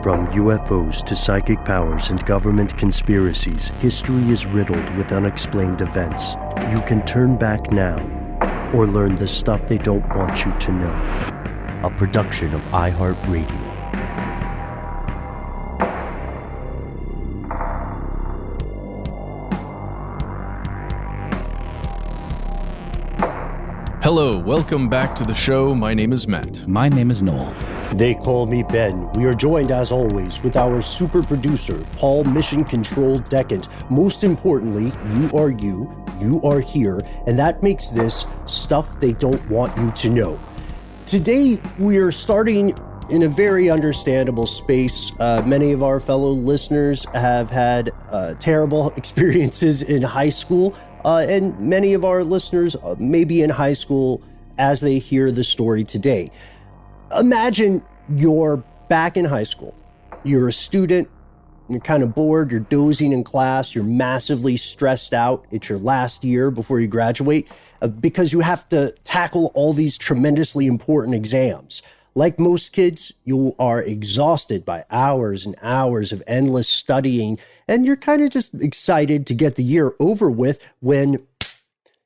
From UFOs to psychic powers and government conspiracies, history is riddled with unexplained events. You can turn back now or learn the stuff they don't want you to know. A production of iHeartRadio. Hello, welcome back to the show. My name is Matt. My name is Noel. They call me Ben. We are joined, as always, with our super producer, Paul Mission Control Decant. Most importantly, you are here, and that makes this stuff they don't want you to know. Today, we are starting in a very understandable space. Many of our fellow listeners have had terrible experiences in high school, and many of our listeners may be in high school as they hear the story today. Imagine you're back in high school. You're a student, you're kind of bored, you're dozing in class, you're massively stressed out. It's your last year before you graduate because you have to tackle all these tremendously important exams. Like most kids, you are exhausted by hours and hours of endless studying, and you're kind of just excited to get the year over with when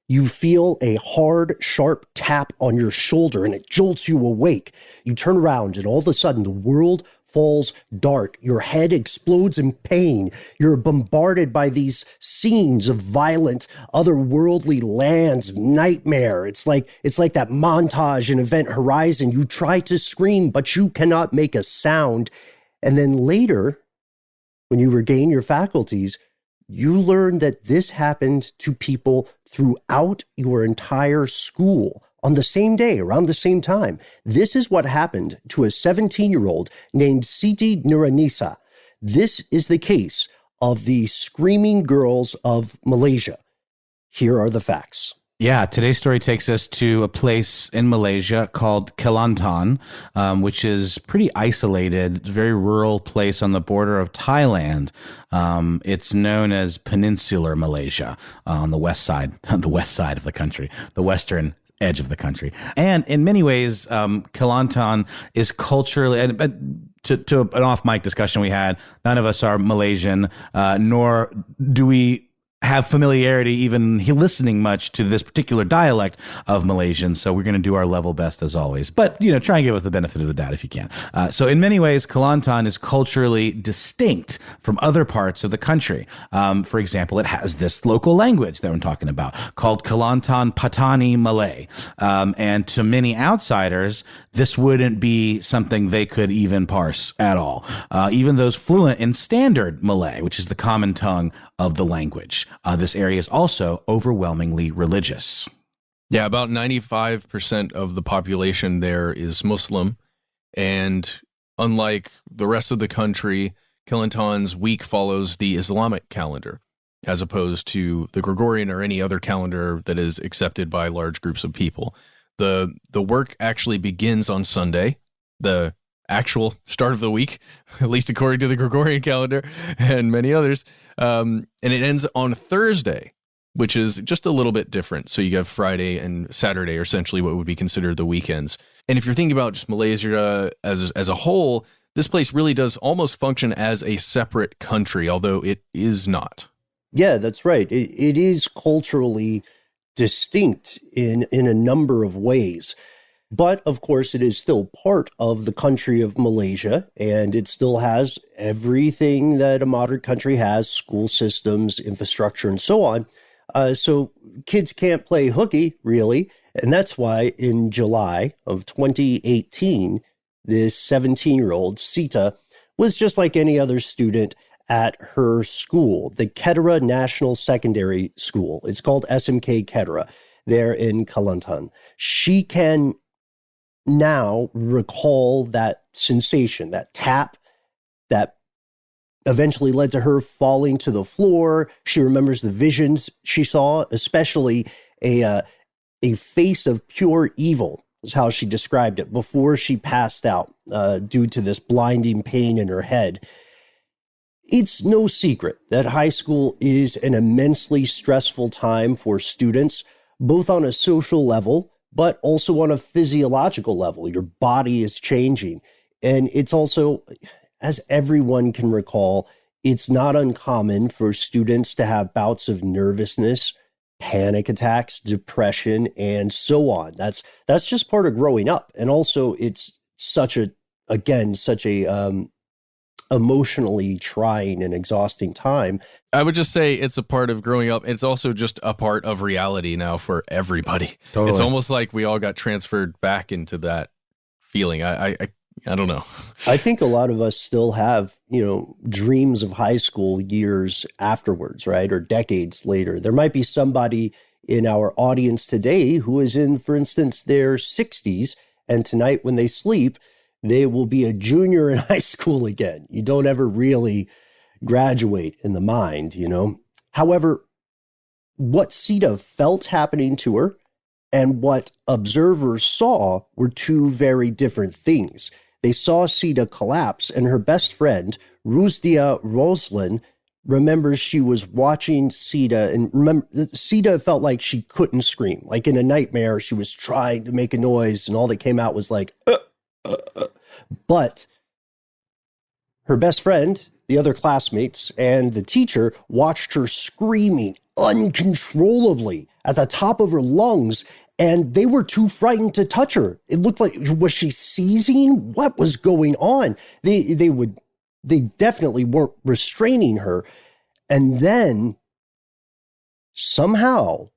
you feel a hard, sharp tap on your shoulder and it jolts you awake. You turn around and all of a sudden the world falls dark. Your head explodes in pain. You're bombarded by these scenes of violent, otherworldly lands, nightmare. It's like that montage in Event Horizon. You try to scream, but you cannot make a sound. And then later, when you regain your faculties, you learn that this happened to people throughout your entire school on the same day, around the same time. This is what happened to a 17-year-old named Siti Nurannisaa. This is the case of the Screaming Girls of Malaysia. Here are the facts. Yeah, today's story takes us to a place in Malaysia called Kelantan, which is pretty isolated, very rural place on the border of Thailand. It's known as Peninsular Malaysia on the west side of the country, the western edge of the country. And in many ways, Kelantan is culturally, and to an off-mic discussion we had, none of us are Malaysian, nor do we have familiarity even listening much to this particular dialect of Malaysian. So we're going to do our level best as always, but try and give us the benefit of the doubt if you can. So in many ways, Kelantan is culturally distinct from other parts of the country. For example, it has this local language that we're talking about called Kelantan Patani Malay. And to many outsiders, this wouldn't be something they could even parse at all. Even those fluent in standard Malay, which is the common tongue of the language. This area is also overwhelmingly religious. Yeah, about 95% of the population there is Muslim. And unlike the rest of the country, Kelantan's week follows the Islamic calendar, as opposed to the Gregorian or any other calendar that is accepted by large groups of people. The work actually begins on Sunday, the actual start of the week, at least according to the Gregorian calendar and many others. And it ends on Thursday, which is just a little bit different. So you have Friday and Saturday are essentially what would be considered the weekends. And if you're thinking about just Malaysia as a whole, this place really does almost function as a separate country, although it is not. Yeah, that's right. It is culturally distinct in a number of ways. But, of course, it is still part of the country of Malaysia, and it still has everything that a modern country has, school systems, infrastructure, and so on. So kids can't play hooky, really, and that's why in July of 2018, this 17-year-old, Sita, was just like any other student at her school, the Kedah National Secondary School. It's called SMK Kedah there in Kelantan. She can now recall that sensation, that tap that eventually led to her falling to the floor. She remembers the visions she saw, especially a face of pure evil, is how she described it, before she passed out due to this blinding pain in her head. It's no secret that high school is an immensely stressful time for students, both on a social level, but also on a physiological level. Your body is changing. And it's also, as everyone can recall, it's not uncommon for students to have bouts of nervousness, panic attacks, depression, and so on. That's just part of growing up. And also it's such a emotionally trying and exhausting time. I would just say it's a part of growing up. It's also just a part of reality now for everybody. Totally. It's almost like we all got transferred back into that feeling. I don't know. I think a lot of us still have, dreams of high school years afterwards, right? Or decades later. There might be somebody in our audience today who is in, for instance, their 60s, and tonight when they sleep, they will be a junior in high school again. You don't ever really graduate in the mind, However, what Sita felt happening to her and what observers saw were two very different things. They saw Sita collapse, and her best friend, Rusdia Roslin, remembers she was watching Sita, and Sita felt like she couldn't scream. Like in a nightmare, she was trying to make a noise, and all that came out was like, But her best friend, the other classmates, and the teacher watched her screaming uncontrollably at the top of her lungs, and they were too frightened to touch her. It looked like, was she seizing? What was going on? They definitely weren't restraining her. And then somehow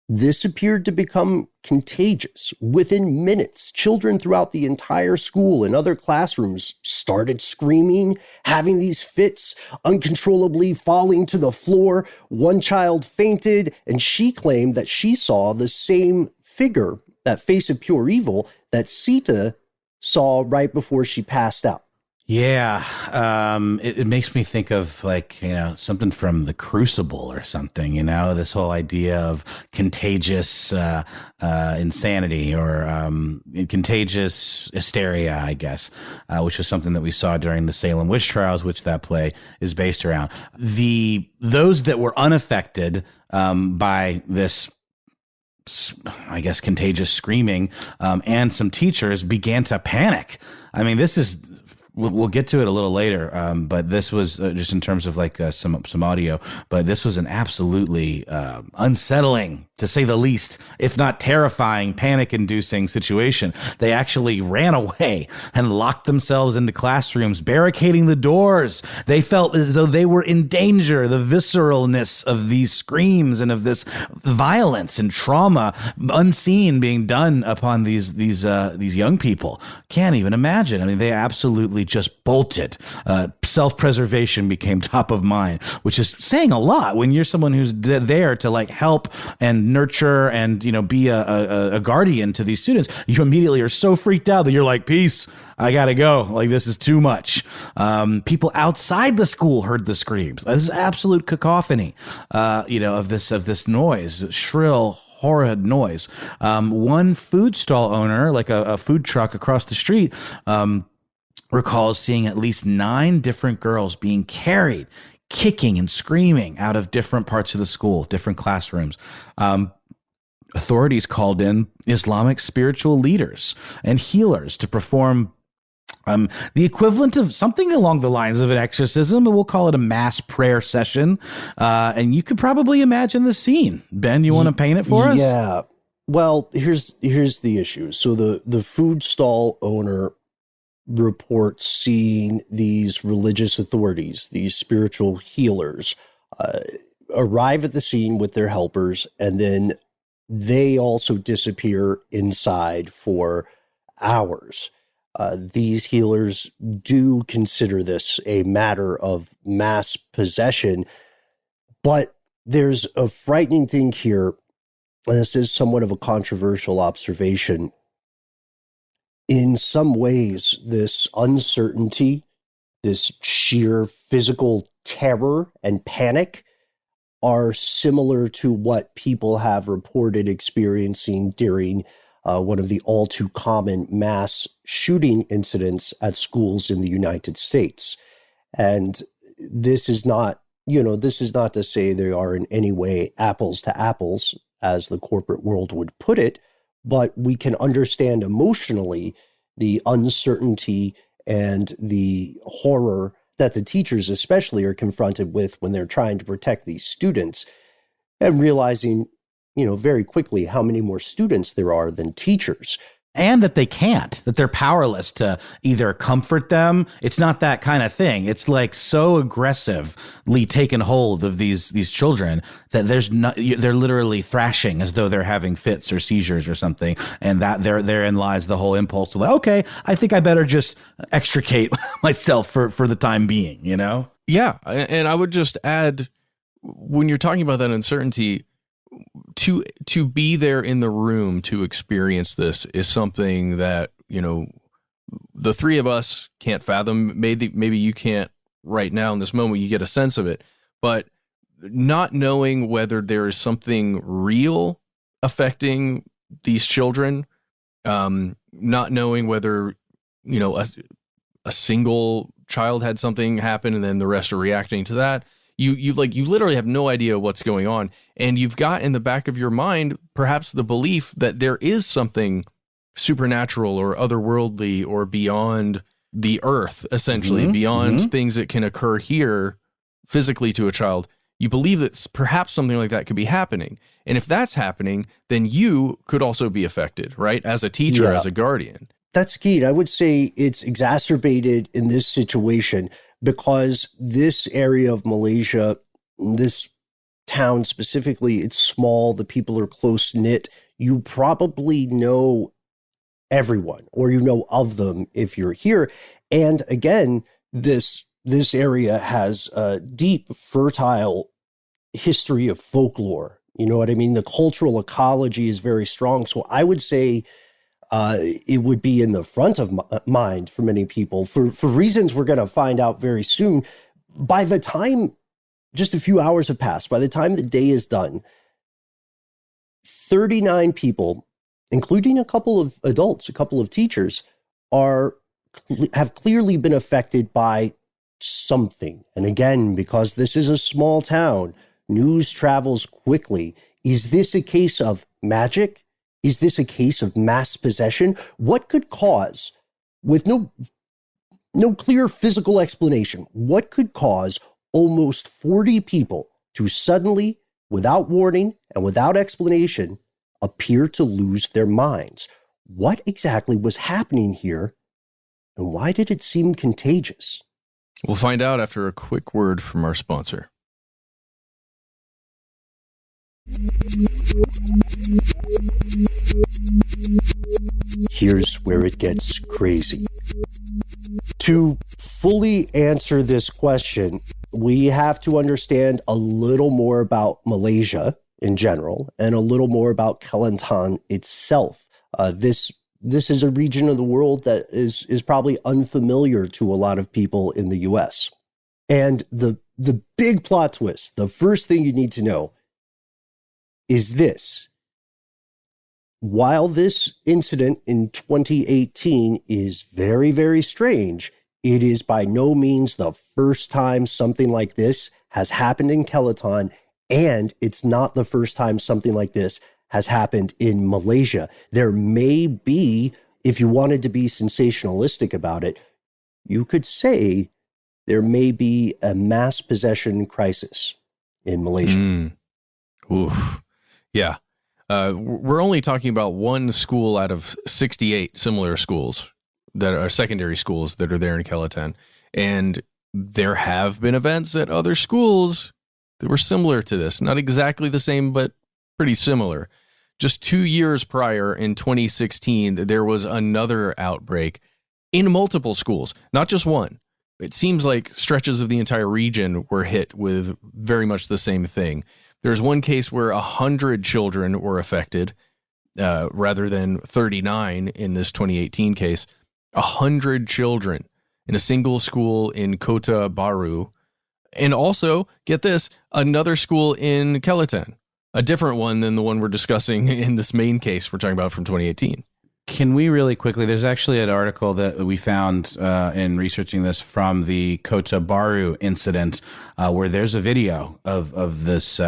this appeared to become contagious. Within minutes, children throughout the entire school and other classrooms started screaming, having these fits, uncontrollably falling to the floor. One child fainted, and she claimed that she saw the same figure, that face of pure evil, that Sita saw right before she passed out. Yeah, it makes me think of something from The Crucible or something, this whole idea of contagious insanity or contagious hysteria, I guess, which was something that we saw during the Salem witch trials, which that play is based around. Those that were unaffected by this, I guess, contagious screaming, and some teachers began to panic. I mean, this is... We'll get to it a little later, but this was just in terms of some audio. But this was an absolutely unsettling, to say the least, if not terrifying, panic-inducing situation. They actually ran away and locked themselves into classrooms, barricading the doors. They felt as though they were in danger. The visceralness of these screams and of this violence and trauma, unseen, being done upon these young people. Can't even imagine. I mean, they absolutely just bolted. Self-preservation became top of mind, which is saying a lot when you're someone who's there to help and nurture and be a guardian to these students. You immediately are so freaked out that you're like, peace, I gotta go. This is too much. People outside the school heard the screams. This is absolute cacophony, of this noise, shrill, horrid noise. One food stall owner, a food truck across the street, recalls seeing at least 9 different girls being carried, kicking and screaming out of different parts of the school, different classrooms. Authorities called in Islamic spiritual leaders and healers to perform the equivalent of something along the lines of an exorcism, but we'll call it a mass prayer session. And you could probably imagine the scene. Ben, you want to paint it for us? Yeah. Well, here's the issue. So the food stall owner reports seeing these religious authorities, these spiritual healers, arrive at the scene with their helpers, and then they also disappear inside for hours. These healers do consider this a matter of mass possession, but there's a frightening thing here, and this is somewhat of a controversial observation. In some ways, this uncertainty, this sheer physical terror and panic are similar to what people have reported experiencing during one of the all too common mass shooting incidents at schools in the United States. And this is not to say they are in any way apples to apples, as the corporate world would put it, but we can understand emotionally the uncertainty and the horror that the teachers especially are confronted with when they're trying to protect these students, and realizing, very quickly how many more students there are than teachers. And that that they're powerless to either comfort them. It's not that kind of thing. It's like so aggressively taken hold of these children that they're literally thrashing as though they're having fits or seizures or something. And that therein lies the whole impulse to like, okay, I think I better just extricate myself for the time being, Yeah. And I would just add, when you're talking about that uncertainty, to be there in the room to experience this is something that, the three of us can't fathom. Maybe you can't right now in this moment, you get a sense of it, but not knowing whether there is something real affecting these children, not knowing whether, a single child had something happen and then the rest are reacting to that. You literally have no idea what's going on. And you've got in the back of your mind, perhaps the belief that there is something supernatural or otherworldly or beyond the earth, essentially, beyond things that can occur here physically to a child. You believe that perhaps something like that could be happening. And if that's happening, then you could also be affected, right? As a teacher, as a guardian. That's key. I would say it's exacerbated in this situation because this area of Malaysia, this town specifically, it's small, the people are close-knit. You probably know everyone, or you know of them if you're here. And again, this area has a deep, fertile history of folklore. You know what I mean? The cultural ecology is very strong. So I would say it would be in the front of mind for many people for reasons we're going to find out very soon. By the time just a few hours have passed, by the time the day is done, 39 people, including a couple of adults, a couple of teachers, have clearly been affected by something. And again, because this is a small town, news travels quickly. Is this a case of magic? Is this a case of mass possession? What could cause, with no clear physical explanation, what could cause almost 40 people to suddenly, without warning and without explanation, appear to lose their minds? What exactly was happening here, and why did it seem contagious? We'll find out after a quick word from our sponsor. Here's where it gets crazy. To fully answer this question, we have to understand a little more about Malaysia in general and a little more about Kelantan itself. This is a region of the world that is probably unfamiliar to a lot of people in the U.S. And the big plot twist, the first thing you need to know is this. While this incident in 2018 is very, very strange, it is by no means the first time something like this has happened in Kelantan, and it's not the first time something like this has happened in Malaysia. There may be, if you wanted to be sensationalistic about it, you could say there may be a mass possession crisis in Malaysia. Oof. Yeah. We're only talking about one school out of 68 similar schools that are secondary schools that are there in Kelantan. And there have been events at other schools that were similar to this. Not exactly the same, but pretty similar. Just 2 years prior, in 2016, there was another outbreak in multiple schools, not just one. It seems like stretches of the entire region were hit with very much the same thing. There's one case where 100 children were affected, rather than 39 in this 2018 case. 100 children in a single school in Kota Baru. And also, get this, another school in Kelantan, a different one than the one we're discussing in this main case we're talking about from 2018. Can we really quickly, there's actually an article that we found in researching this from the Kota Baru incident, where there's a video of this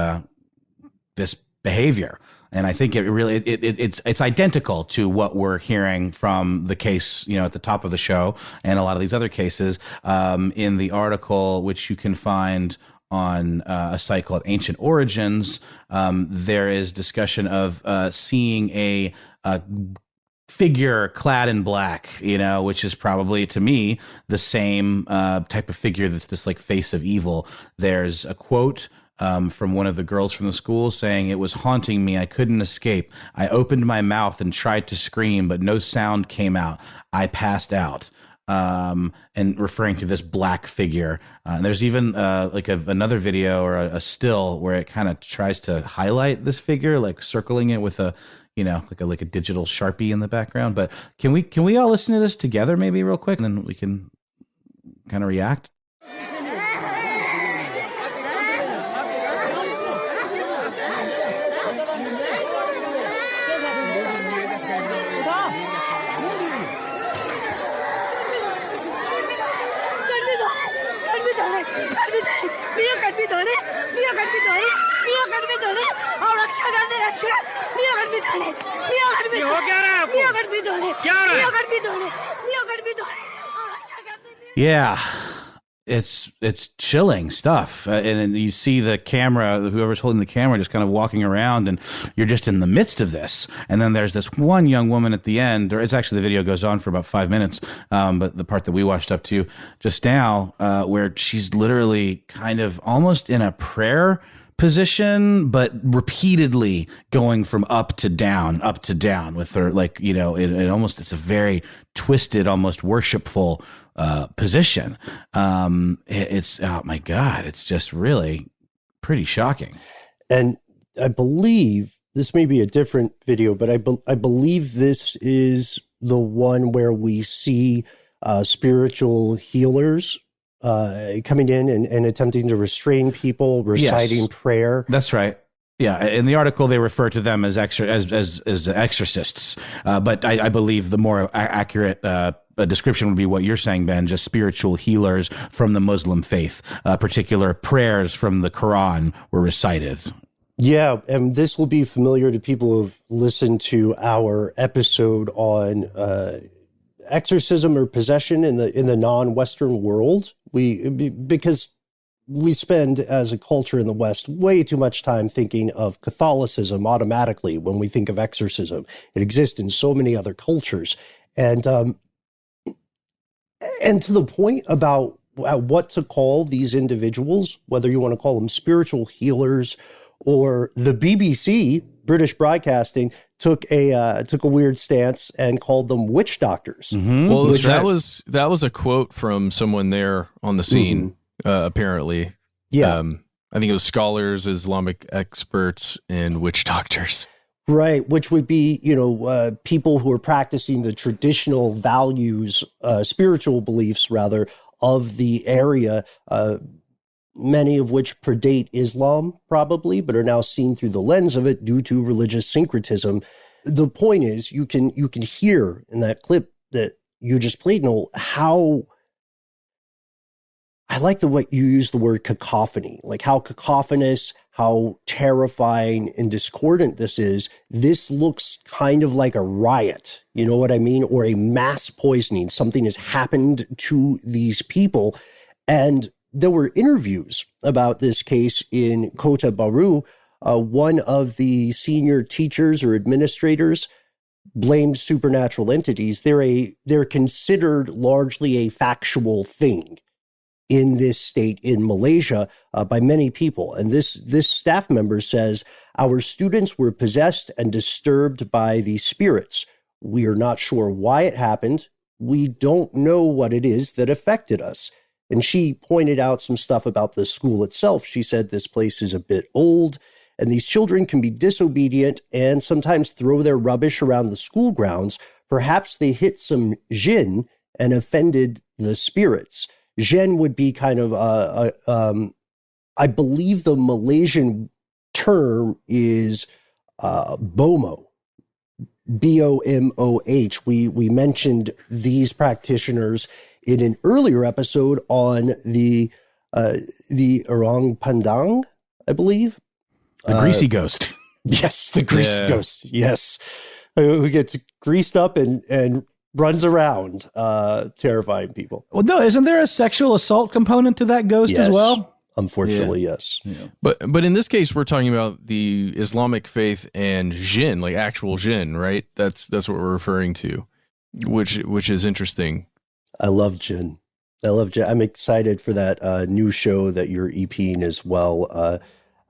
behavior. And I think it's identical to what we're hearing from the case, at the top of the show and a lot of these other cases. In the article, which you can find on a site called Ancient Origins, there is discussion of seeing a figure clad in black, which is probably, to me, the same type of figure that's this like face of evil. There's a quote from one of the girls from the school saying, "It was haunting me. I couldn't escape. I opened my mouth and tried to scream, but no sound came out. I passed out." And referring to this black figure. And there's even another video or a still where it kind of tries to highlight this figure, like circling it with a digital Sharpie in the background. But can we all listen to this together maybe real quick, and then we can kind of react? Yeah, it's chilling stuff, and then you see the camera, whoever's holding the camera, just kind of walking around, and you're just in the midst of this. And then there's this one young woman at the end, or it's actually, the video goes on for about 5 minutes, but the part that we watched up to just now, where she's literally kind of almost in a prayer position, but repeatedly going from up to down with her, it's a very twisted, almost worshipful position. It's, oh my God, it's just really pretty shocking. And I believe this may be a different video, but I believe this is the one where we see spiritual healers coming in and attempting to restrain people, reciting prayer. That's right. Yeah, in the article they refer to them as exorcists, but I believe the more accurate description would be what you're saying, Ben, just spiritual healers from the Muslim faith. Particular prayers from the Quran were recited. Yeah, and this will be familiar to people who've listened to our episode on exorcism or possession in the non-Western world. Because we spend, as a culture in the West, way too much time thinking of Catholicism automatically when we think of exorcism. It exists in so many other cultures. And to the point about what to call these individuals, whether you want to call them spiritual healers, or the BBC, British Broadcasting, took a weird stance and called them witch doctors. Mm-hmm. Well, that was a quote from someone there on the scene, apparently. Yeah. I think it was scholars, Islamic experts, and witch doctors. Right, which would be, people who are practicing the traditional values, spiritual beliefs, rather, of the area, many of which predate Islam, probably, but are now seen through the lens of it due to religious syncretism. The point is, you can hear in that clip that you just played, Noel, how I like the way you use the word cacophony, like how cacophonous, how terrifying and discordant this is. This looks kind of like a riot, you know what I mean? Or a mass poisoning. Something has happened to these people. And there were interviews about this case in Kota Baru. One of the senior teachers or administrators blamed supernatural entities. They're considered largely a factual thing in this state in Malaysia by many people. And this staff member says, our students were possessed and disturbed by these spirits. We are not sure why it happened. We don't know what it is that affected us. And she pointed out some stuff about the school itself. She said this place is a bit old, and these children can be disobedient and sometimes throw their rubbish around the school grounds. Perhaps they hit some jinn and offended the spirits. Jinn would be kind of, I believe the Malaysian term is BOMO, B-O-M-O-H. We mentioned these practitioners in an earlier episode on the Orang Pandang, I believe. The greasy ghost. Yes, the grease Yeah. ghost. Yes. Who gets greased up and runs around, terrifying people. Well, no, isn't there a sexual assault component to that ghost as Yes. well? Unfortunately, yes. But in this case, we're talking about the Islamic faith and jinn, like actual jinn, right? That's what we're referring to, which is interesting. I love Jin. I'm excited for that new show that you're EPing as well.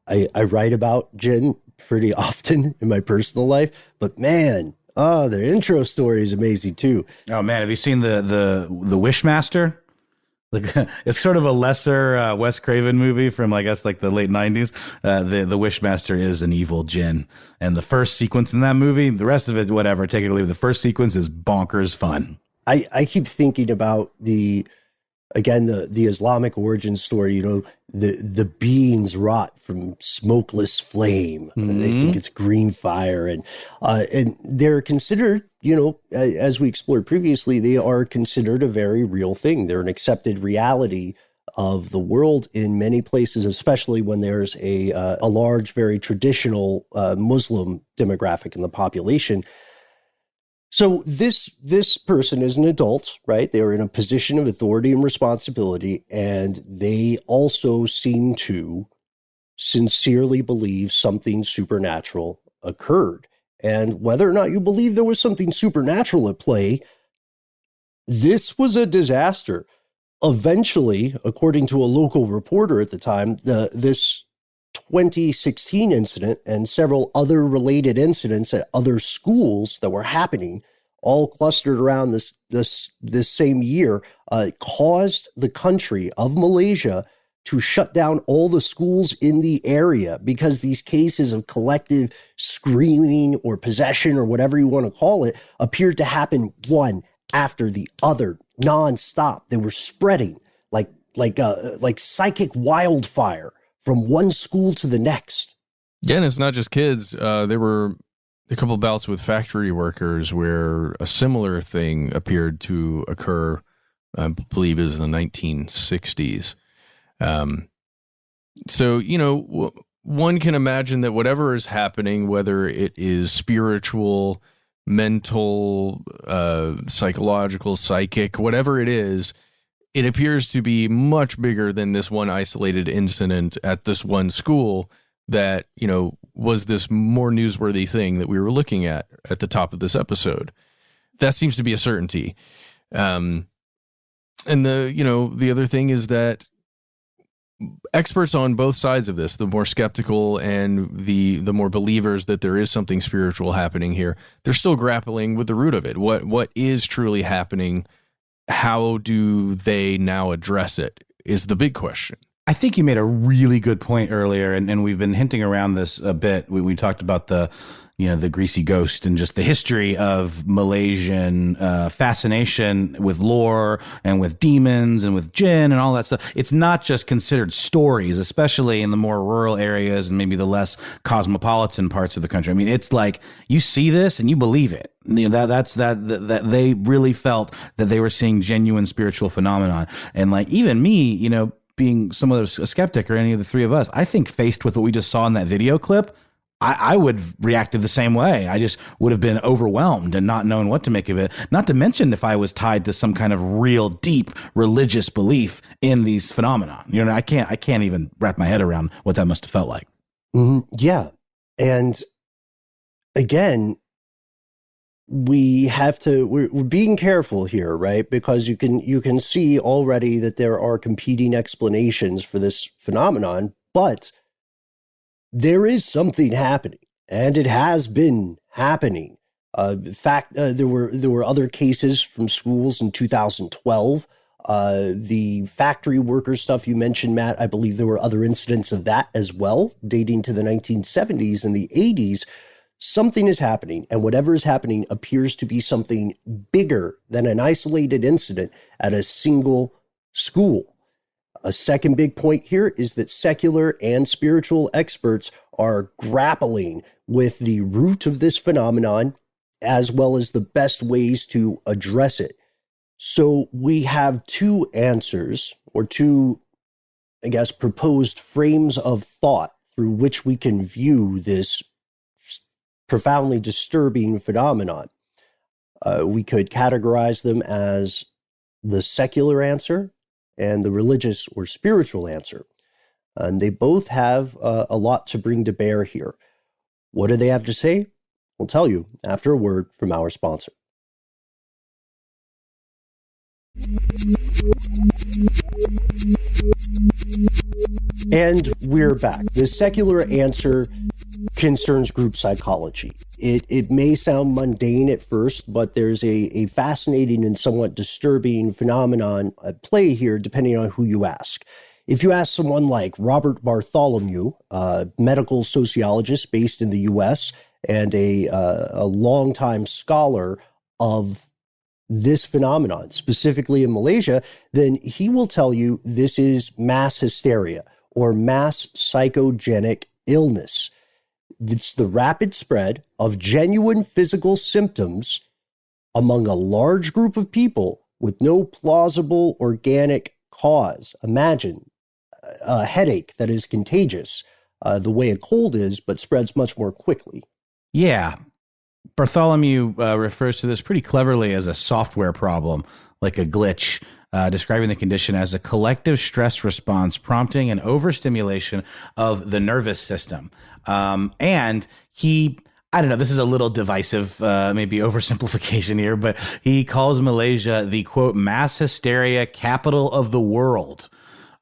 I write about Jin pretty often in my personal life, but man, their intro story is amazing too. Oh man, have you seen the Wishmaster? Like, it's sort of a lesser Wes Craven movie from, I guess, like the late 90s. The Wishmaster is an evil djinn. And the first sequence in that movie, the rest of it, whatever, take it or leave it. The first sequence is bonkers fun. I keep thinking about the Islamic origin story, you know, the beings rot from smokeless flame. Mm-hmm. They think it's green fire, and they're considered, you know, as we explored previously, they are considered a very real thing. They're an accepted reality of the world in many places, especially when there's a large, very traditional Muslim demographic in the population. So this person is an adult, right? They are in a position of authority and responsibility, and they also seem to sincerely believe something supernatural occurred. And whether or not you believe there was something supernatural at play, this was a disaster. Eventually, according to a local reporter at the time, this 2016 incident and several other related incidents at other schools that were happening, all clustered around this same year, caused the country of Malaysia to shut down all the schools in the area because these cases of collective screaming or possession or whatever you want to call it appeared to happen one after the other, nonstop. They were spreading like psychic wildfire from one school to the next. Yeah, and it's not just kids. There were a couple of bouts with factory workers where a similar thing appeared to occur. I believe it was in the 1960s. So, you know, one can imagine that whatever is happening, whether it is spiritual, mental, psychological, psychic, whatever it is, it appears to be much bigger than this one isolated incident at this one school that, you know, was this more newsworthy thing that we were looking at the top of this episode. That seems to be a certainty. And the other thing is that experts on both sides of this, the more skeptical and the more believers that there is something spiritual happening here, they're still grappling with the root of it. What is truly happening? How do they now address it is the big question. I think you made a really good point earlier, and we've been hinting around this a bit. We talked about the greasy ghost and just the history of Malaysian fascination with lore and with demons and with jinn and all that stuff. It's not just considered stories, especially in the more rural areas and maybe the less cosmopolitan parts of the country. I mean, it's like you see this and you believe it. You know, that they really felt that they were seeing genuine spiritual phenomenon. And like even me, you know, being somewhat of a skeptic, or any of the three of us, I think faced with what we just saw in that video clip, I would have reacted the same way. I just would have been overwhelmed and not known what to make of it. Not to mention if I was tied to some kind of real deep religious belief in these phenomena. You know, I can't even wrap my head around what that must have felt like. Mm-hmm. Yeah. And again, we're being careful here, right? Because you can see already that there are competing explanations for this phenomenon, but there is something happening, and it has been happening. In fact, there were other cases from schools in 2012. The factory worker stuff you mentioned, Matt, I believe there were other incidents of that as well, dating to the 1970s and the 80s. Something is happening, and whatever is happening appears to be something bigger than an isolated incident at a single school. A second big point here is that secular and spiritual experts are grappling with the root of this phenomenon, as well as the best ways to address it. So we have two answers, or two, I guess, proposed frames of thought through which we can view this profoundly disturbing phenomenon. We could categorize them as the secular answer and the religious or spiritual answer. And they both have a lot to bring to bear here. What do they have to say? We'll tell you after a word from our sponsor. And we're back. The secular answer concerns group psychology. It may sound mundane at first, but there's a fascinating and somewhat disturbing phenomenon at play here, depending on who you ask. If you ask someone like Robert Bartholomew, a medical sociologist based in the U.S. and a longtime scholar of this phenomenon, specifically in Malaysia, then he will tell you this is mass hysteria or mass psychogenic illness. It's the rapid spread of genuine physical symptoms among a large group of people with no plausible organic cause. Imagine a headache that is contagious, the way a cold is, but spreads much more quickly. Yeah. Bartholomew refers to this pretty cleverly as a software problem, like a glitch, describing the condition as a collective stress response prompting an overstimulation of the nervous system. And he, I don't know, this is a little divisive, maybe oversimplification here, but he calls Malaysia the, quote, mass hysteria capital of the world.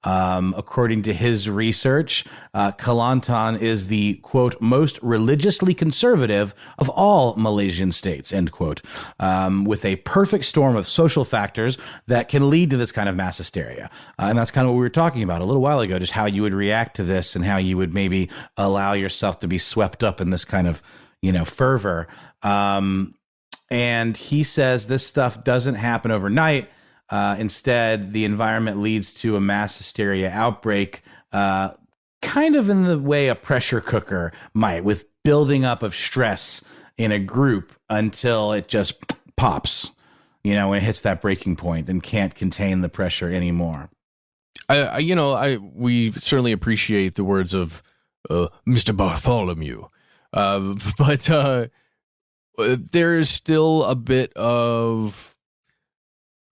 According to his research, Kelantan is the, quote, most religiously conservative of all Malaysian states, end quote, with a perfect storm of social factors that can lead to this kind of mass hysteria. And that's kind of what we were talking about a little while ago, just how you would react to this and how you would maybe allow yourself to be swept up in this kind of, fervor. And he says this stuff doesn't happen overnight. Instead, the environment leads to a mass hysteria outbreak, kind of in the way a pressure cooker might, with building up of stress in a group until it just pops, when it hits that breaking point and can't contain the pressure anymore. We certainly appreciate the words of Mr. Bartholomew, but there is still a bit of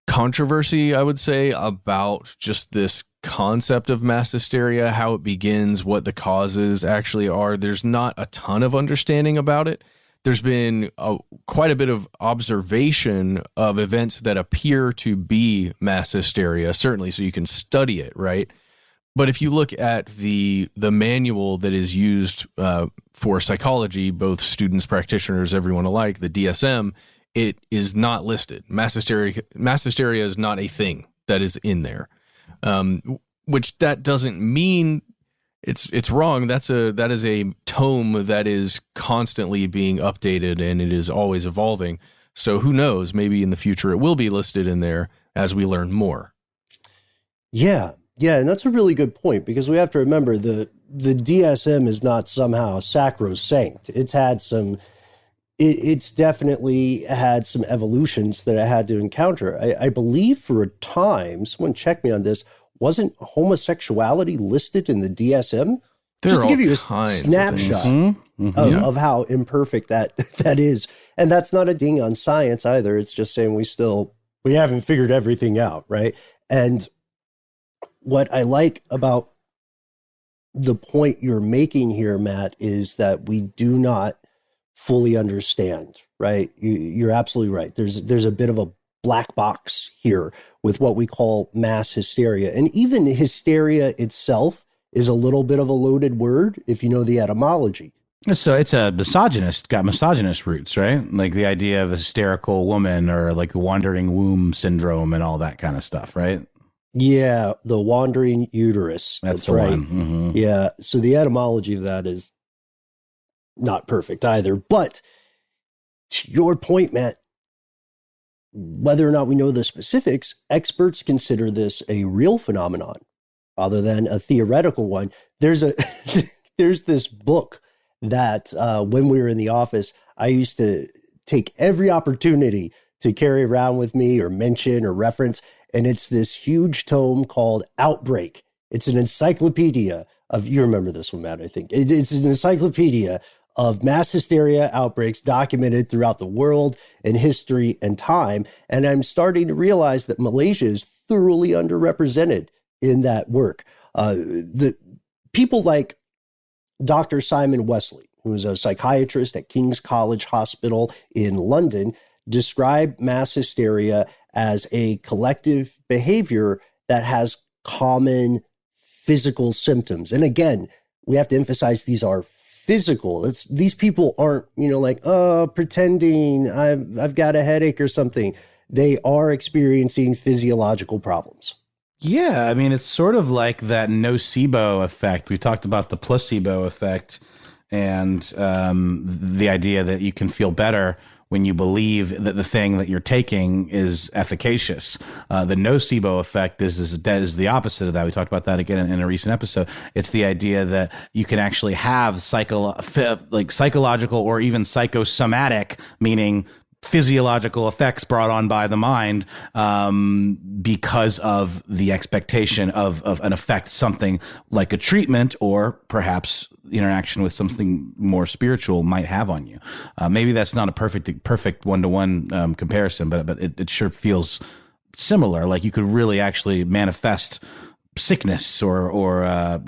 controversy, I would say, about just this concept of mass hysteria, how it begins, what the causes actually are. There's not a ton of understanding about it. There's been quite a bit of observation of events that appear to be mass hysteria, certainly, so you can study it, right? But if you look at the manual that is used for psychology, both students, practitioners, everyone alike, the DSM, it is not listed. Mass hysteria is not a thing that is in there, which that doesn't mean it's wrong. That is a tome that is constantly being updated and it is always evolving. So who knows? Maybe in the future it will be listed in there as we learn more. Yeah, and that's a really good point, because we have to remember the DSM is not somehow sacrosanct. It's definitely had some evolutions that I had to encounter. I believe for a time, someone check me on this, wasn't homosexuality listed in the DSM? Just to give you a snapshot of how imperfect that is. And that's not a ding on science either. It's just saying we haven't figured everything out, right? And what I like about the point you're making here, Matt, is that we do not fully understand, right? You're absolutely right. There's a bit of a black box here with what we call mass hysteria. And even hysteria itself is a little bit of a loaded word if you know the etymology. So it's got misogynist roots, right? Like the idea of a hysterical woman or like the wandering womb syndrome and all that kind of stuff, right? Yeah, the wandering uterus. That's right. Mm-hmm. Yeah, so the etymology of that is not perfect either. But to your point, Matt, whether or not we know the specifics, experts consider this a real phenomenon rather than a theoretical one. There's this book that when we were in the office, I used to take every opportunity to carry around with me or mention or reference. And it's this huge tome called Outbreak. It's an encyclopedia of, you remember this one, Matt, I think. It's an encyclopedia of mass hysteria outbreaks documented throughout the world in history and time. And I'm starting to realize that Malaysia is thoroughly underrepresented in that work. The people like Dr. Simon Wesley, who is a psychiatrist at King's College Hospital in London, describe mass hysteria as a collective behavior that has common physical symptoms. And again, we have to emphasize these are physical. These people aren't, like, pretending I've got a headache or something. They are experiencing physiological problems. Yeah, I mean, it's sort of like that nocebo effect. We talked about the placebo effect and the idea that you can feel better when you believe that the thing that you're taking is efficacious. The nocebo effect is the opposite of that. We talked about that again in a recent episode. It's the idea that you can actually have psychological or even psychosomatic, meaning physiological effects brought on by the mind because of the expectation of an effect, something like a treatment or perhaps interaction with something more spiritual might have on you. Maybe that's not a perfect one-to-one comparison, but it sure feels similar. Like you could really actually manifest sickness or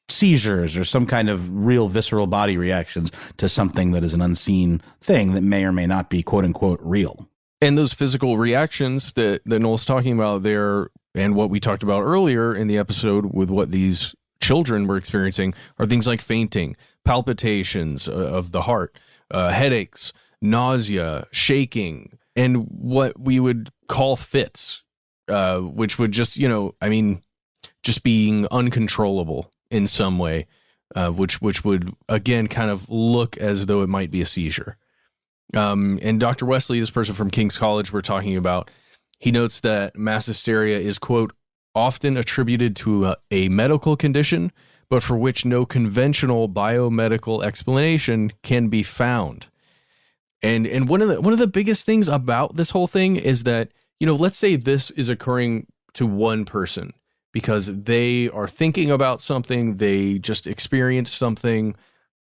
seizures or some kind of real visceral body reactions to something that is an unseen thing that may or may not be quote unquote real. And those physical reactions that Noel's talking about there, and what we talked about earlier in the episode with what these children were experiencing, are things like fainting, palpitations of the heart, headaches, nausea, shaking, and what we would call fits, which would just, just being uncontrollable in some way, which would, again, kind of look as though it might be a seizure. And Dr. Wesley, this person from King's College we're talking about, he notes that mass hysteria is, quote, often attributed to a medical condition, but for which no conventional biomedical explanation can be found. And one of the biggest things about this whole thing is that, let's say this is occurring to one person, because they are thinking about something, they just experienced something,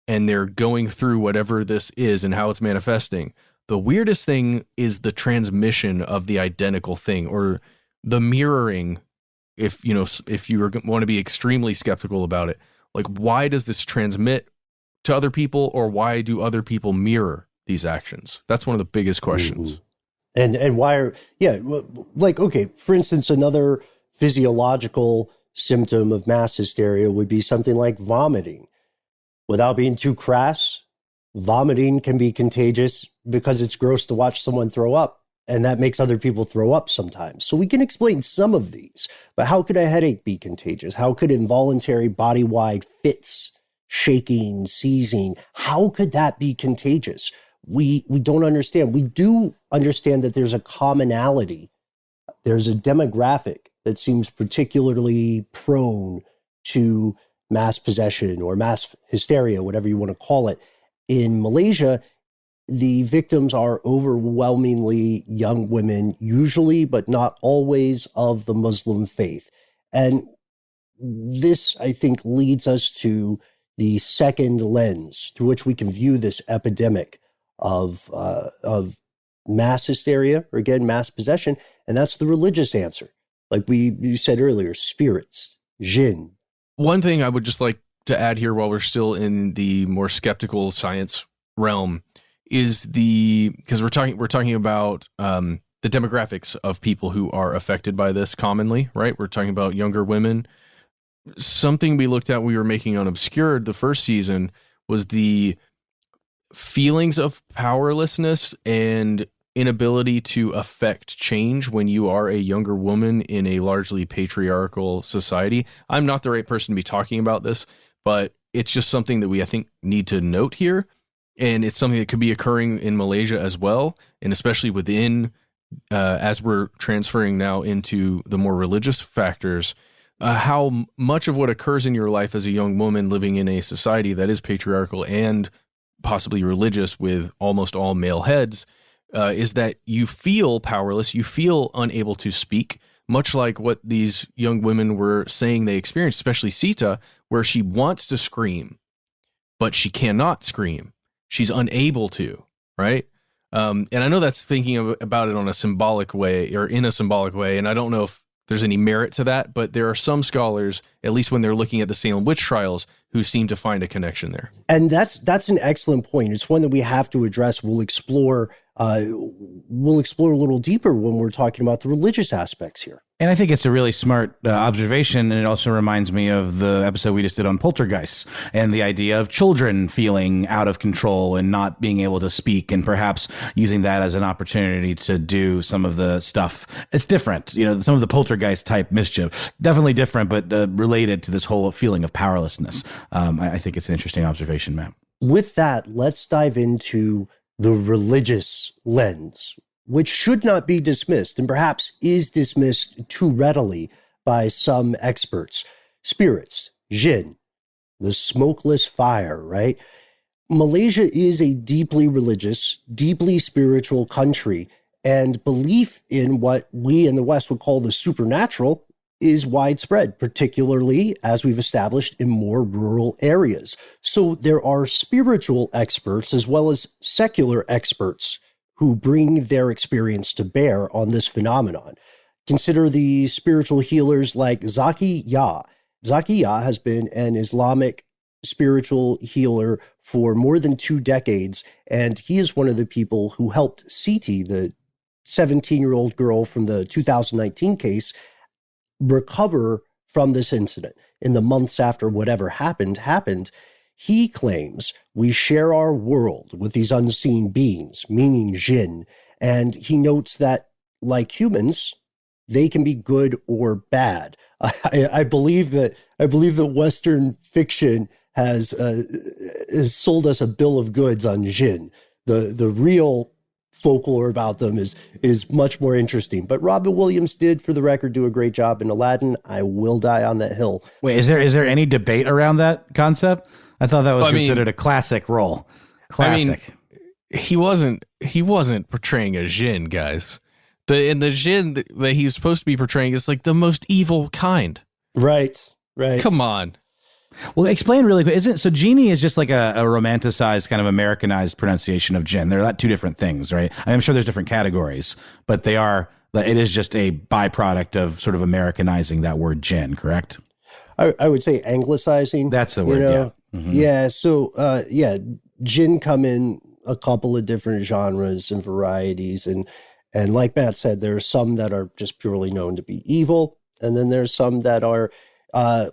and they're going through whatever this is and how it's manifesting. The weirdest thing is the transmission of the identical thing, or the mirroring, if you want to be extremely skeptical about it. Like, why does this transmit to other people, or why do other people mirror these actions? That's one of the biggest questions. And why okay, for instance, another physiological symptom of mass hysteria would be something like vomiting. Without being too crass, vomiting can be contagious because it's gross to watch someone throw up, and that makes other people throw up sometimes. So we can explain some of these, but how could a headache be contagious? How could involuntary body-wide fits, shaking, seizing, how could that be contagious? We don't understand. We do understand that there's a commonality. There's a demographic that seems particularly prone to mass possession or mass hysteria, whatever you want to call it. In Malaysia, the victims are overwhelmingly young women, usually, but not always, of the Muslim faith. And this, I think, leads us to the second lens through which we can view this epidemic of mass hysteria, or again, mass possession, and that's the religious answer. Like you said earlier, spirits, jinn. One thing I would just like to add here, while we're still in the more skeptical science realm, is because we're talking about the demographics of people who are affected by this commonly, right? We're talking about younger women. Something we looked at, we were making on Obscured the first season, was the feelings of powerlessness and inability to affect change when you are a younger woman in a largely patriarchal society. I'm not the right person to be talking about this, but it's just something that we, I think, need to note here. And it's something that could be occurring in Malaysia as well, and especially within, as we're transferring now into the more religious factors, how much of what occurs in your life as a young woman living in a society that is patriarchal and possibly religious with almost all male heads, is that you feel powerless, you feel unable to speak, much like what these young women were saying they experienced, especially Sita, where she wants to scream, but she cannot scream. She's unable to, right? And I know that's thinking about it on a symbolic way, or in a symbolic way, and I don't know if there's any merit to that, but there are some scholars, at least when they're looking at the Salem witch trials, who seem to find a connection there. And that's an excellent point. It's one that we have to address. We'll explore a little deeper when we're talking about the religious aspects here. And I think it's a really smart observation, and it also reminds me of the episode we just did on poltergeists and the idea of children feeling out of control and not being able to speak, and perhaps using that as an opportunity to do some of the stuff. It's different, some of the poltergeist type mischief, definitely different, but related to this whole feeling of powerlessness. I think it's an interesting observation, Matt. With that, let's dive into the religious lens, which should not be dismissed and perhaps is dismissed too readily by some experts. Spirits, jinn, the smokeless fire, right? Malaysia is a deeply religious, deeply spiritual country, and belief in what we in the West would call the supernatural is widespread, particularly, as we've established, in more rural areas. So there are spiritual experts as well as secular experts who bring their experience to bear on this phenomenon. Consider the spiritual healers like Zaki Ya. Zaki Ya has been an Islamic spiritual healer for more than 2 decades, and he is one of the people who helped Siti, the 17-year-old girl from the 2019 case, recover from this incident. In the months after whatever happened, he claims we share our world with these unseen beings, meaning jinn, and he notes that, like humans, they can be good or bad. I believe that Western fiction has sold us a bill of goods on jinn. The real folklore about them is much more interesting. But Robin Williams did, for the record, do a great job in Aladdin. I will die on that hill. Wait, is there any debate around that concept? I thought that was considered a classic role. Classic. He wasn't portraying a jinn, guys. The jinn that he's supposed to be portraying is like the most evil kind. Right. Come on. Well, explain really quick. So genie is just like a romanticized, kind of Americanized pronunciation of jinn. They're not two different things, right? I'm sure there's different categories, but it is just a byproduct of sort of Americanizing that word jinn, correct? I would say anglicizing. That's the word, yeah. Mm-hmm. Yeah, so, jinn come in a couple of different genres and varieties, and like Matt said, there are some that are just purely known to be evil, and then there's some that are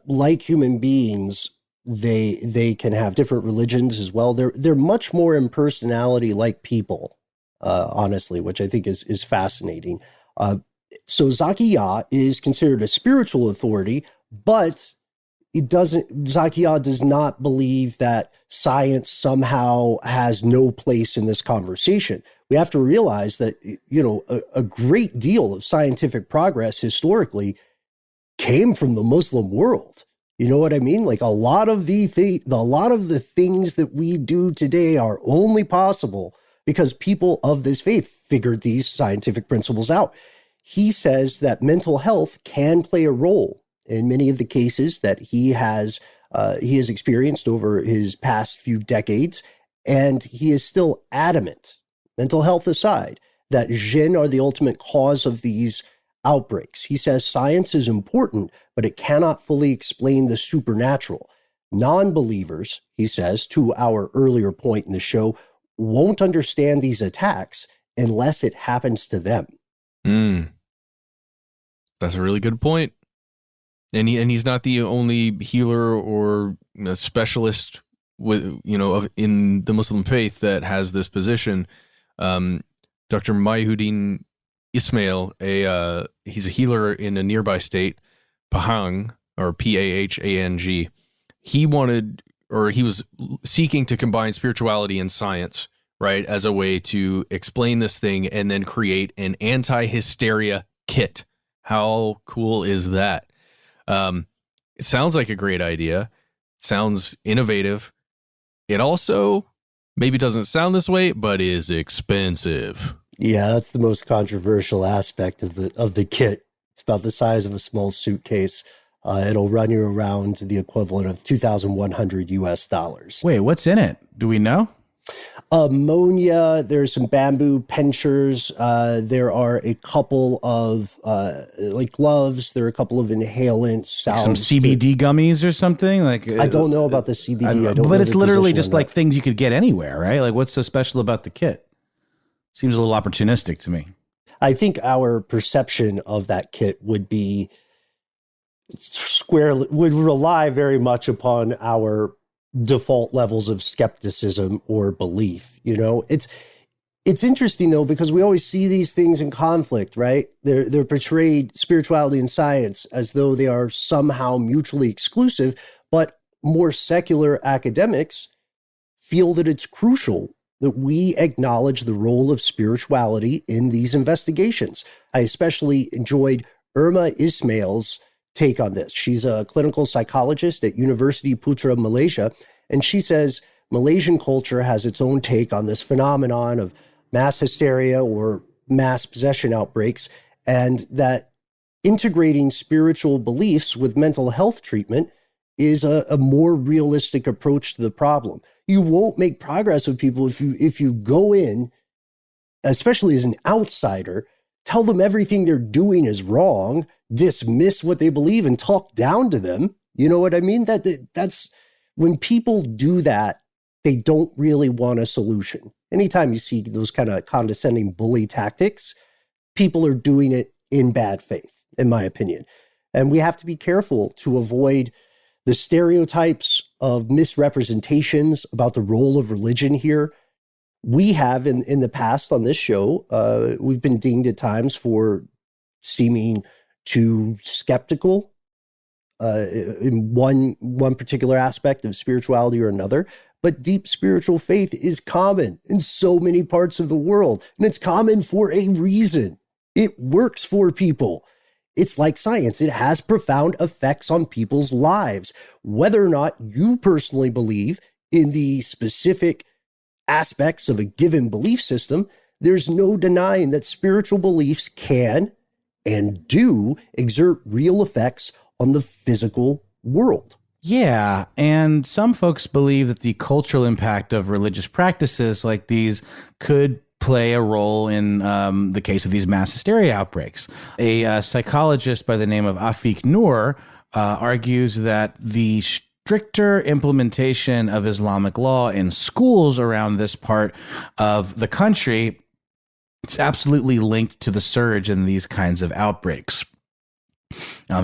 like human beings. They can have different religions as well. They're much more in personality like people, honestly, which I think is fascinating. So Zakiya is considered a spiritual authority, but Zakiya does not believe that science somehow has no place in this conversation. We have to realize that, a great deal of scientific progress historically came from the Muslim world. You know what I mean? Like a lot of the things that we do today are only possible because people of this faith figured these scientific principles out. He says that mental health can play a role in many of the cases that he has experienced over his past few decades, and he is still adamant, mental health aside, that jinn are the ultimate cause of these outbreaks. He says science is important, but it cannot fully explain the supernatural. Non-believers, he says, to our earlier point in the show, won't understand these attacks unless it happens to them. That's a really good point. And he's not the only healer or specialist in the Muslim faith that has this position. Dr. Maihuddin Ismail, he's a healer in a nearby state, Pahang, or Pahang. He was seeking to combine spirituality and science, right, as a way to explain this thing and then create an anti-hysteria kit. How cool is that? It sounds like a great idea. It sounds innovative. It also maybe doesn't sound this way, but is expensive. Yeah, that's the most controversial aspect of the kit. It's about the size of a small suitcase. It'll run you around the equivalent of 2,100 US dollars. Wait, what's in it? Do we know? Ammonia, there's some bamboo pinchers. There are a couple of like gloves. There are a couple of inhalants. Like some CBD gummies or something? Like I don't know about the CBD. I don't know but it's literally position just on like that. things you could get anywhere, right? Like what's so special about the kit? Seems a little opportunistic to me. I think our perception of that kit would be would rely very much upon our default levels of skepticism or belief. You know, it's interesting though, because we always see these things in conflict, right? They're portrayed, spirituality and science, as though they are somehow mutually exclusive, but more secular academics feel that it's crucial that we acknowledge the role of spirituality in these investigations. I especially enjoyed Irma Ismail's take on this. She's a clinical psychologist at University Putra, Malaysia, and she says Malaysian culture has its own take on this phenomenon of mass hysteria or mass possession outbreaks, and that integrating spiritual beliefs with mental health treatment is a more realistic approach to the problem. You won't make progress with people if you go in, especially as an outsider, tell them everything they're doing is wrong, dismiss what they believe, and talk down to them. You know what I mean? That's when people do that, they don't really want a solution. Anytime you see those kind of condescending bully tactics, people are doing it in bad faith, in my opinion. And we have to be careful to avoid the stereotypes of misrepresentations about the role of religion here. We have in the past on this show, we've been dinged at times for seeming too skeptical in one particular aspect of spirituality or another. But deep spiritual faith is common in so many parts of the world, and it's common for a reason. It works for people. It's like science. It has profound effects on people's lives. Whether or not you personally believe in the specific aspects of a given belief system, there's no denying that spiritual beliefs can and do exert real effects on the physical world. Yeah, and some folks believe that the cultural impact of religious practices like these could play a role in the case of these mass hysteria outbreaks. A psychologist by the name of Afiq Noor argues that the stricter implementation of Islamic law in schools around this part of the country is absolutely linked to the surge in these kinds of outbreaks.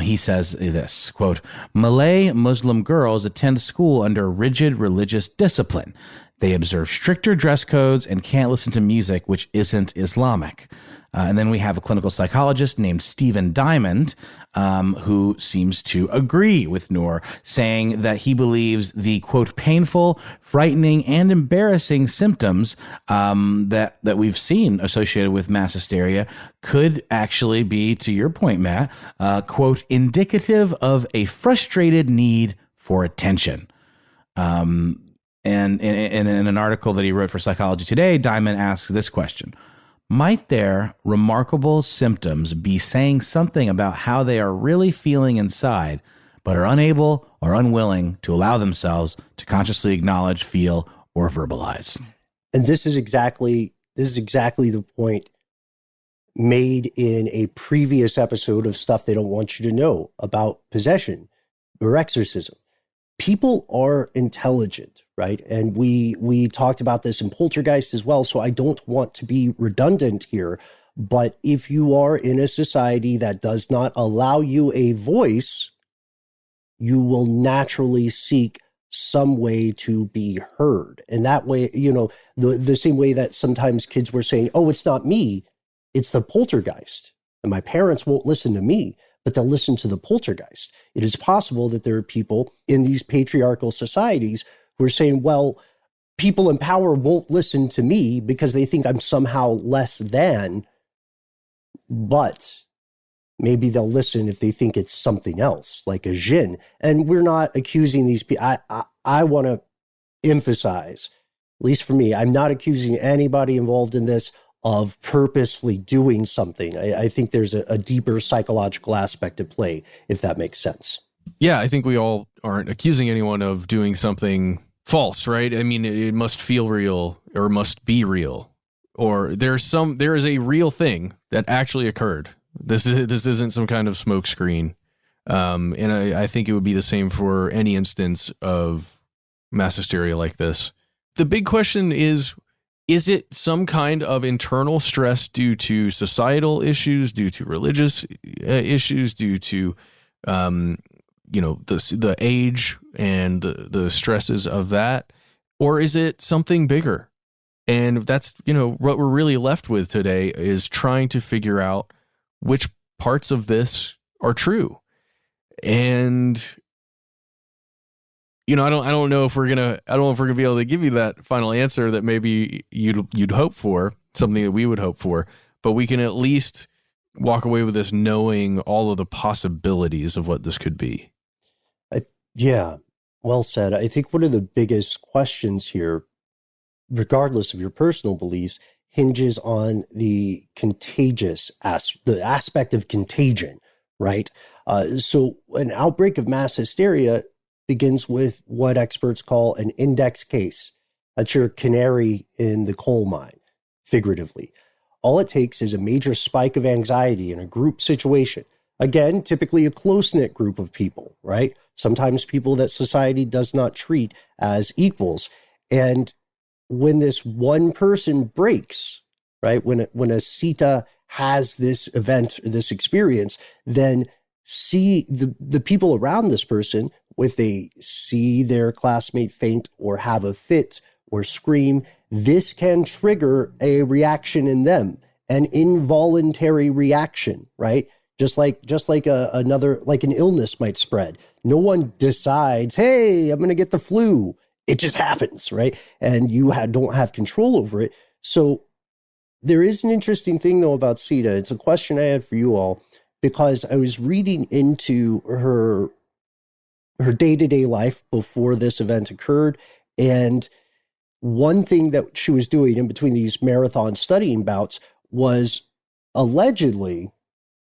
He says this, quote, Malay Muslim girls attend school under rigid religious discipline. They observe stricter dress codes and can't listen to music which isn't Islamic. And then we have a clinical psychologist named Stephen Diamond, who seems to agree with Noor, saying that he believes the, quote, painful, frightening, and embarrassing symptoms that we've seen associated with mass hysteria could actually be, to your point, Matt, quote, indicative of a frustrated need for attention. And in an article that he wrote for Psychology Today, Diamond asks this question. Might their remarkable symptoms be saying something about how they are really feeling inside, but are unable or unwilling to allow themselves to consciously acknowledge, feel, or verbalize? And this is exactly the point made in a previous episode of Stuff They Don't Want You to Know about possession or exorcism. People are intelligent, right? And we talked about this in Poltergeist as well, so I don't want to be redundant here. But if you are in a society that does not allow you a voice, you will naturally seek some way to be heard. And that way, you know, the same way that sometimes kids were saying, oh, it's not me, it's the poltergeist. And my parents won't listen to me, but they'll listen to the poltergeist. It is possible that there are people in these patriarchal societies who are saying, well, people in power won't listen to me because they think I'm somehow less than, but maybe they'll listen if they think it's something else, like a jinn. And we're not accusing these people. I want to emphasize, at least for me, I'm not accusing anybody involved in this of purposefully doing something. I think there's a deeper psychological aspect at play, if that makes sense. Yeah, I think we all aren't accusing anyone of doing something false, right? I mean, it must feel real or must be real, or there is a real thing that actually occurred. This isn't some kind of smokescreen, and I think it would be the same for any instance of mass hysteria like this. The big question is it some kind of internal stress due to societal issues, due to religious issues, due to the age and the stresses of that, or is it something bigger? And that's what we're really left with today is trying to figure out which parts of this are true. And I don't know if we're gonna be able to give you that final answer that maybe you'd hope for, something that we would hope for, but we can at least walk away with this knowing all of the possibilities of what this could be. Yeah, well said. I think one of the biggest questions here, regardless of your personal beliefs, hinges on the contagious the aspect of contagion, right? So an outbreak of mass hysteria begins with what experts call an index case. That's your canary in the coal mine, figuratively. All it takes is a major spike of anxiety in a group situation. Again, typically a close-knit group of people, right? Sometimes people that society does not treat as equals. And when this one person breaks, right, when a Sita has this event, this experience, then see the people around this person, if they see their classmate faint or have a fit or scream, this can trigger a reaction in them, an involuntary reaction, right? Just like an illness might spread. No one decides, hey, I'm going to get the flu. It just happens, right? And you don't have control over it. So there is an interesting thing, though, about Sita. It's a question I had for you all, because I was reading into her day-to-day life before this event occurred. And one thing that she was doing in between these marathon studying bouts was allegedly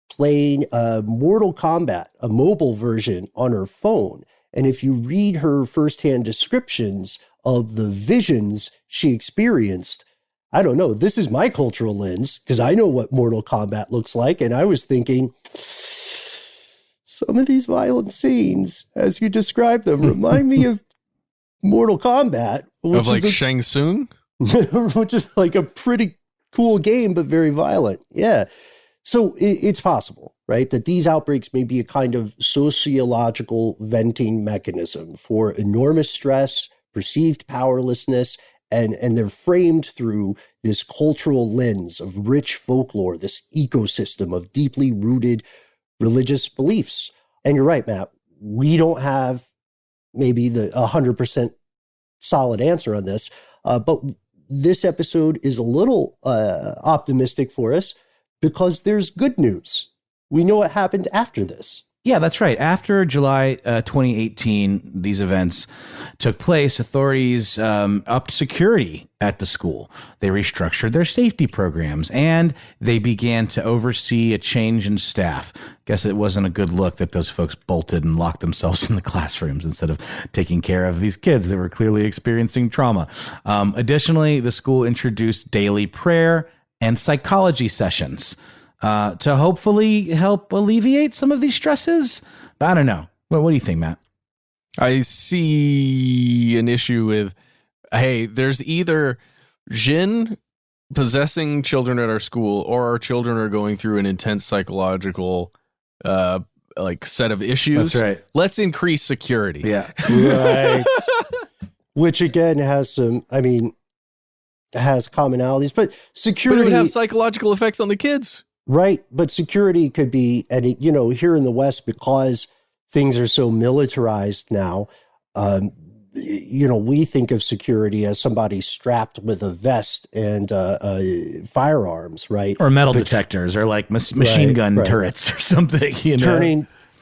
playing Mortal Kombat, a mobile version, on her phone. And if you read her firsthand descriptions of the visions she experienced, I don't know, this is my cultural lens, because I know what Mortal Kombat looks like. And I was thinking, some of these violent scenes, as you describe them, remind me of Mortal Kombat. Of like Shang Tsung? Which is like a pretty cool game, but very violent. Yeah. So it's possible, right, that these outbreaks may be a kind of sociological venting mechanism for enormous stress, perceived powerlessness, and they're framed through this cultural lens of rich folklore, this ecosystem of deeply rooted religious beliefs. And you're right, Matt, we don't have maybe the 100% solid answer on this, but this episode is a little optimistic for us, because there's good news. We know what happened after this. Yeah, that's right. After July 2018, these events took place, authorities upped security at the school. They restructured their safety programs, and they began to oversee a change in staff. Guess it wasn't a good look that those folks bolted and locked themselves in the classrooms instead of taking care of these kids that were clearly experiencing trauma. Additionally, the school introduced daily prayer and psychology sessions to hopefully help alleviate some of these stresses. But I don't know. What do you think, Matt? I see an issue with, hey, there's either Jinn possessing children at our school, or our children are going through an intense psychological set of issues. That's right. Let's increase security. Yeah. Right. Which again has has commonalities, but security... But it would have psychological effects on the kids. Right, but security could be, and here in the West, because things are so militarized now, we think of security as somebody strapped with a vest and firearms, right? Or metal detectors, or like machine gun turrets or something.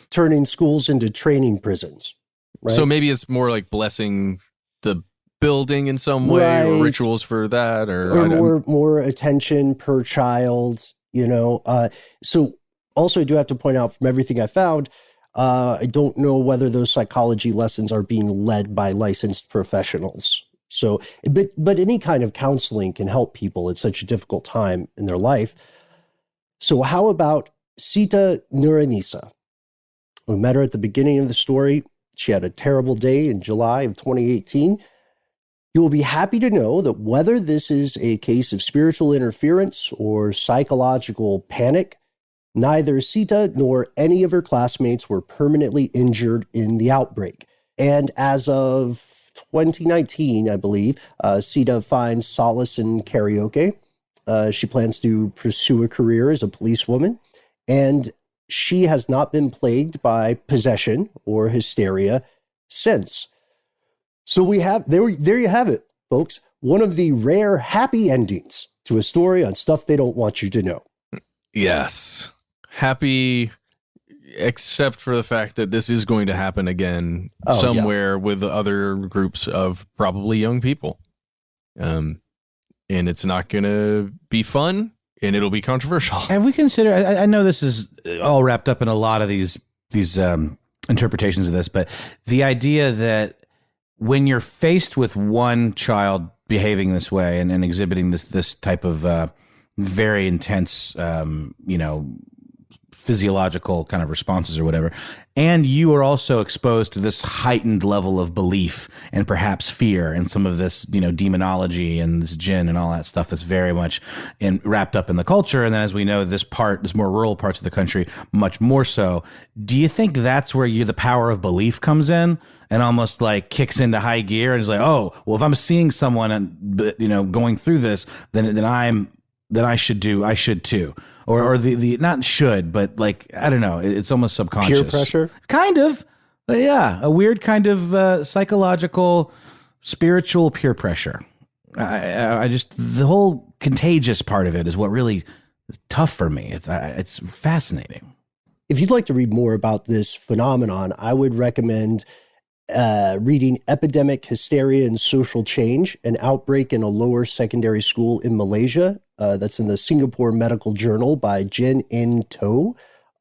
Turning schools into training prisons. Right? So maybe it's more like blessing the building in some way, or rituals for that, or more attention per child. So also I do have to point out, from everything I found, I don't know whether those psychology lessons are being led by licensed professionals. So, but any kind of counseling can help people at such a difficult time in their life. So how about Sita Nurannisaa? We met her at the beginning of the story. She had a terrible day in July of 2018. You will be happy to know that whether this is a case of spiritual interference or psychological panic, neither Sita nor any of her classmates were permanently injured in the outbreak. And as of 2019, I believe, Sita finds solace in karaoke. She plans to pursue a career as a policewoman, and she has not been plagued by possession or hysteria since. So we have, there you have it, folks. One of the rare happy endings to a story on stuff they don't want you to know. Yes. Happy, except for the fact that this is going to happen again somewhere with other groups of probably young people. And it's not going to be fun, and it'll be controversial. Have we considered, I know this is all wrapped up in a lot of these interpretations of this, but the idea that when you're faced with one child behaving this way and exhibiting this type of very intense, physiological kind of responses or whatever, and you are also exposed to this heightened level of belief and perhaps fear and some of this, demonology and this jinn and all that stuff that's very much wrapped up in the culture. And then, as we know, this more rural parts of the country, much more so. Do you think that's where the power of belief comes in and almost like kicks into high gear and is like, oh, well, if I'm seeing someone and going through this, then I should too. Or the not should, but like, I don't know, it's almost subconscious. Peer pressure? Kind of. But yeah, a weird kind of psychological, spiritual peer pressure. I just, the whole contagious part of it is what really is tough for me. It's fascinating. If you'd like to read more about this phenomenon, I would recommend reading Epidemic Hysteria and Social Change, an outbreak in a lower secondary school in Malaysia. That's in the Singapore Medical Journal by Jen In To.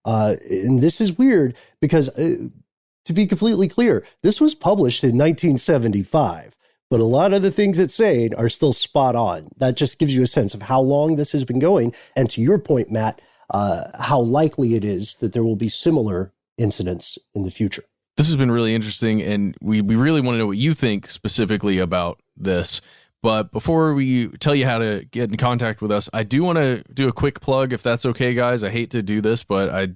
And this is weird because, to be completely clear, this was published in 1975, but a lot of the things it's saying are still spot on. That just gives you a sense of how long this has been going. And to your point, Matt, how likely it is that there will be similar incidents in the future. This has been really interesting, and we really want to know what you think specifically about this. But before we tell you how to get in contact with us, I do want to do a quick plug, if that's okay, guys. I hate to do this, but I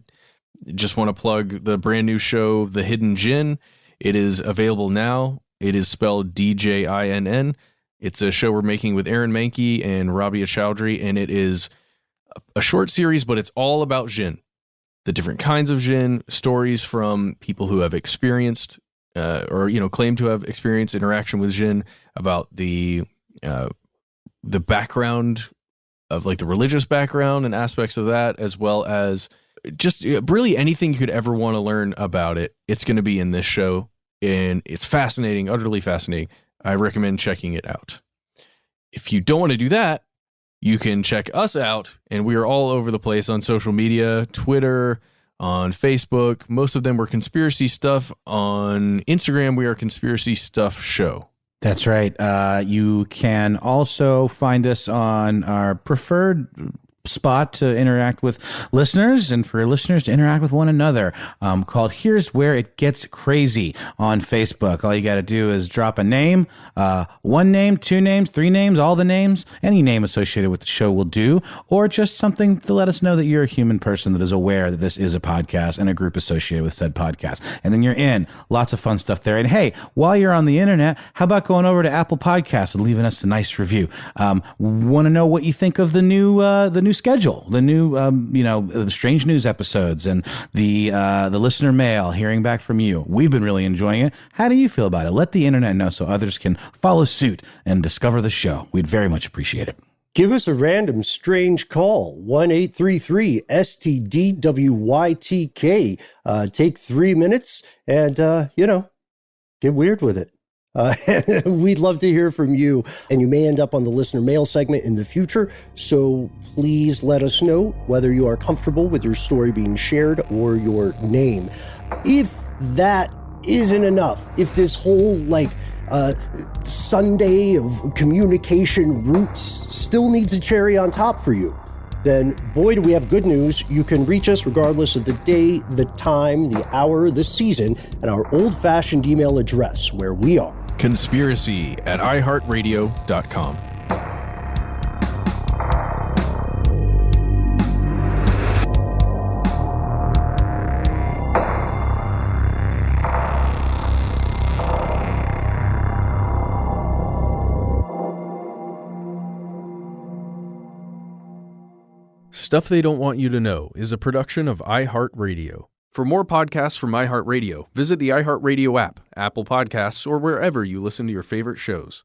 just want to plug the brand new show, The Hidden Jinn. It is available now. It is spelled DJINN. It's a show we're making with Aaron Mankey and Rabia Chowdhury, and it is a short series, but it's all about jinn. The different kinds of jinn, stories from people who have experienced or claim to have experienced interaction with jinn, about the background of like the religious background and aspects of that, as well as just really anything you could ever want to learn about it. It's going to be in this show, and it's fascinating, utterly fascinating. I recommend checking it out. If you don't want to do that, you can check us out, and we are all over the place on social media, Twitter, on Facebook. Most of them were conspiracy stuff. On Instagram, we are Conspiracy Stuff Show. That's right. You can also find us on our preferred spot to interact with listeners and for listeners to interact with one another, called Here's Where It Gets Crazy on Facebook. All you got to do is drop a name, one name, two names, three names, all the names, any name associated with the show will do, or just something to let us know that you're a human person that is aware that this is a podcast and a group associated with said podcast. And then you're in. Lots of fun stuff there. And hey, while you're on the internet, how about going over to Apple Podcasts and leaving us a nice review? Want to know what you think of the new schedule, the new, the strange news episodes and the listener mail, hearing back from you. We've been really enjoying it. How do you feel about it? Let the internet know so others can follow suit and discover the show. We'd very much appreciate it. Give us a random strange call, 1-833-STDWYTK. Take 3 minutes and, get weird with it. We'd love to hear from you, and you may end up on the listener mail segment in the future. So please let us know whether you are comfortable with your story being shared or your name. If that isn't enough, if this whole Sunday of communication routes still needs a cherry on top for you, then boy, do we have good news. You can reach us regardless of the day, the time, the hour, the season, at our old-fashioned email address, where we are conspiracy@iheartradio.com. Stuff They Don't Want You to Know is a production of iHeartRadio. For more podcasts from iHeartRadio, visit the iHeartRadio app, Apple Podcasts, or wherever you listen to your favorite shows.